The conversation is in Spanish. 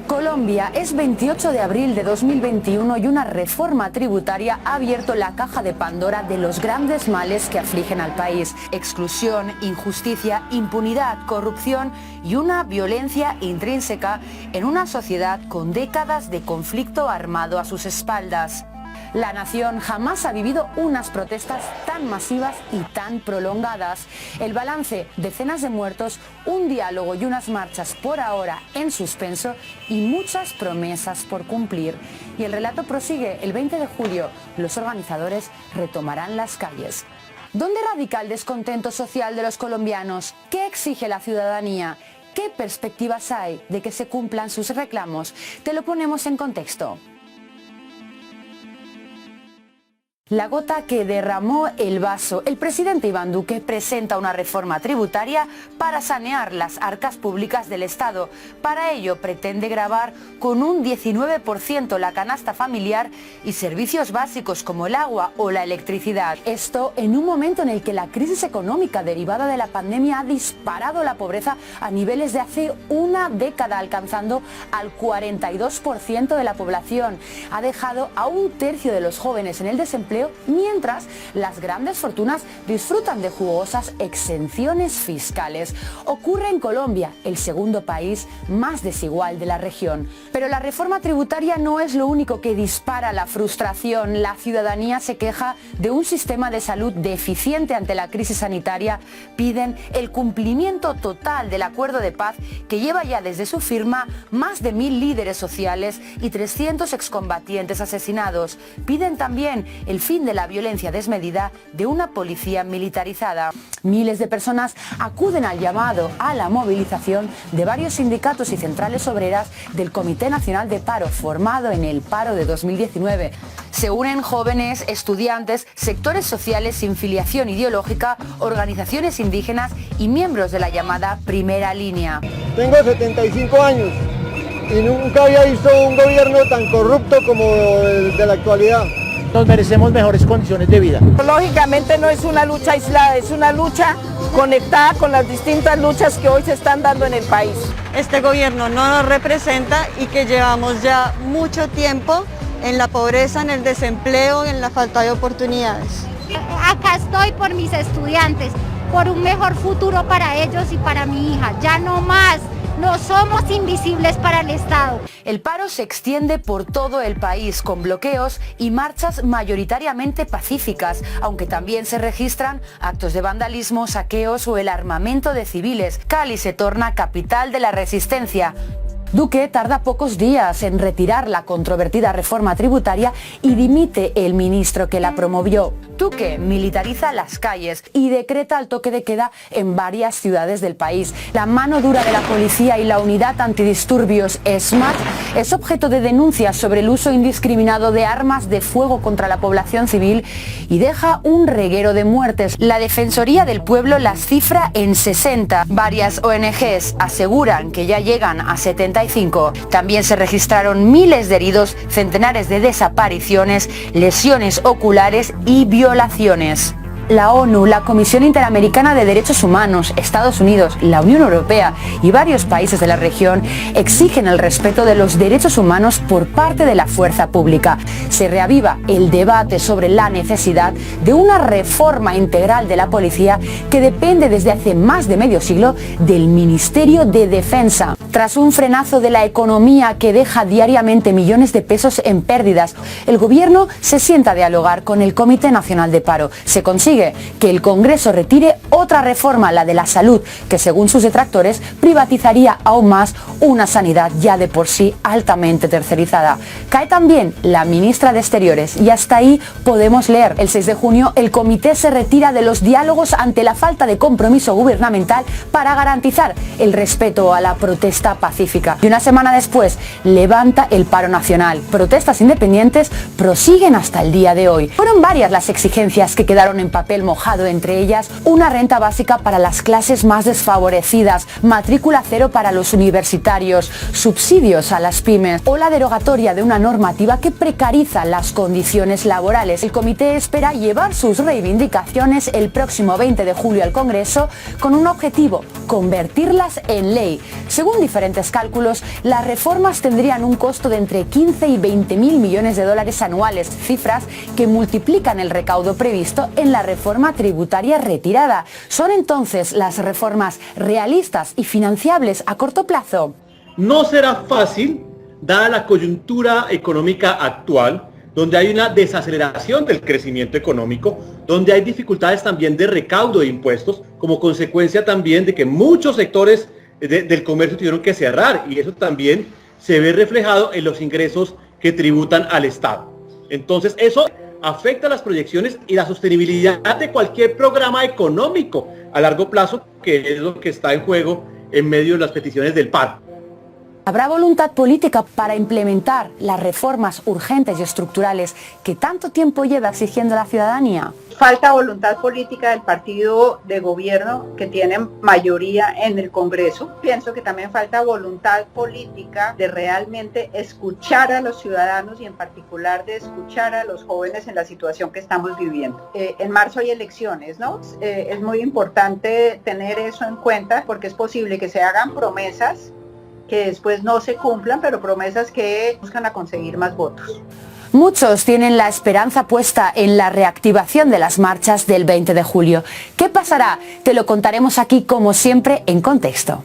Colombia, es 28 de abril de 2021 y una reforma tributaria ha abierto la caja de Pandora de los grandes males que afligen al país. Exclusión, injusticia, impunidad, corrupción y una violencia intrínseca en una sociedad con décadas de conflicto armado a sus espaldas. La nación jamás ha vivido unas protestas tan masivas y tan prolongadas. El balance, decenas de muertos, un diálogo y unas marchas por ahora en suspenso y muchas promesas por cumplir. Y el relato prosigue. El 20 de julio, los organizadores retomarán las calles. ¿Dónde radica el descontento social de los colombianos? ¿Qué exige la ciudadanía? ¿Qué perspectivas hay de que se cumplan sus reclamos? Te lo ponemos en contexto. La gota que derramó el vaso. El presidente Iván Duque presenta una reforma tributaria para sanear las arcas públicas del Estado. Para ello pretende gravar con un 19% la canasta familiar y servicios básicos como el agua o la electricidad. Esto en un momento en el que la crisis económica derivada de la pandemia ha disparado la pobreza a niveles de hace una década, alcanzando al 42% de la población. Ha dejado a un tercio de los jóvenes en el desempleo, mientras las grandes fortunas disfrutan de jugosas exenciones fiscales. Ocurre en Colombia, el segundo país más desigual de la región. Pero la reforma tributaria no es lo único que dispara la frustración. La ciudadanía se queja de un sistema de salud deficiente ante la crisis sanitaria. Piden el cumplimiento total del acuerdo de paz que lleva ya desde su firma más de 1000 líderes sociales y 300 excombatientes asesinados. Piden también el fin de la violencia desmedida de una policía militarizada. Miles de personas acuden al llamado a la movilización de varios sindicatos y centrales obreras del Comité Nacional de Paro, formado en el paro de 2019. Se unen jóvenes, estudiantes, sectores sociales sin filiación ideológica, organizaciones indígenas y miembros de la llamada primera línea. Tengo 75 años y nunca había visto un gobierno tan corrupto como el de la actualidad. Nos merecemos mejores condiciones de vida. Lógicamente no es una lucha aislada, es una lucha conectada con las distintas luchas que hoy se están dando en el país. Este gobierno no nos representa y que llevamos ya mucho tiempo en la pobreza, en el desempleo, en la falta de oportunidades. Acá estoy por mis estudiantes, por un mejor futuro para ellos y para mi hija, ya no más. No somos invisibles para el Estado. El paro se extiende por todo el país con bloqueos y marchas mayoritariamente pacíficas, aunque también se registran actos de vandalismo, saqueos o el armamento de civiles. Cali se torna capital de la resistencia. Duque tarda pocos días en retirar la controvertida reforma tributaria y dimite el ministro que la promovió. Duque militariza las calles y decreta el toque de queda en varias ciudades del país. La mano dura de la policía y la unidad antidisturbios SMAT es objeto de denuncias sobre el uso indiscriminado de armas de fuego contra la población civil y deja un reguero de muertes. La Defensoría del Pueblo las cifra en 60. Varias ONGs aseguran que ya llegan a 75. También se registraron miles de heridos, centenares de desapariciones, lesiones oculares y violaciones. La ONU, la Comisión Interamericana de Derechos Humanos, Estados Unidos, la Unión Europea y varios países de la región exigen el respeto de los derechos humanos por parte de la fuerza pública. Se reaviva el debate sobre la necesidad de una reforma integral de la policía que depende desde hace más de medio siglo del Ministerio de Defensa. Tras un frenazo de la economía que deja diariamente millones de pesos en pérdidas, el gobierno se sienta a dialogar con el Comité Nacional de Paro. Se consigue que el Congreso retire otra reforma, la de la salud, que según sus detractores privatizaría aún más una sanidad ya de por sí altamente tercerizada. Cae también la ministra de Exteriores y hasta ahí podemos leer. El 6 de junio el comité se retira de los diálogos ante la falta de compromiso gubernamental para garantizar el respeto a la protesta pacífica. Y una semana después levanta el paro nacional. Protestas independientes prosiguen hasta el día de hoy. Fueron varias las exigencias que quedaron en papel papel mojado, entre ellas una renta básica para las clases más desfavorecidas, matrícula cero para los universitarios, subsidios a las pymes o la derogatoria de una normativa que precariza las condiciones laborales. El comité espera llevar sus reivindicaciones el próximo 20 de julio al Congreso con un objetivo: convertirlas en ley. Según diferentes cálculos, las reformas tendrían un costo de entre 15 y 20 mil millones de dólares anuales, cifras que multiplican el recaudo previsto en la reforma tributaria retirada. ¿Son entonces las reformas realistas y financiables a corto plazo? No será fácil, dada la coyuntura económica actual, donde hay una desaceleración del crecimiento económico, donde hay dificultades también de recaudo de impuestos, como consecuencia también de que muchos sectores del comercio tuvieron que cerrar, y eso también se ve reflejado en los ingresos que tributan al Estado. Entonces eso afecta las proyecciones y la sostenibilidad de cualquier programa económico a largo plazo, que es lo que está en juego en medio de las peticiones del paro. ¿Habrá voluntad política para implementar las reformas urgentes y estructurales que tanto tiempo lleva exigiendo la ciudadanía? Falta voluntad política del partido de gobierno que tiene mayoría en el Congreso. Pienso que también falta voluntad política de realmente escuchar a los ciudadanos y en particular de escuchar a los jóvenes en la situación que estamos viviendo. En marzo hay elecciones, ¿no? Es muy importante tener eso en cuenta porque es posible que se hagan promesas que después no se cumplan, pero promesas que buscan a conseguir más votos. Muchos tienen la esperanza puesta en la reactivación de las marchas del 20 de julio. ¿Qué pasará? Te lo contaremos aquí, como siempre, en Contexto.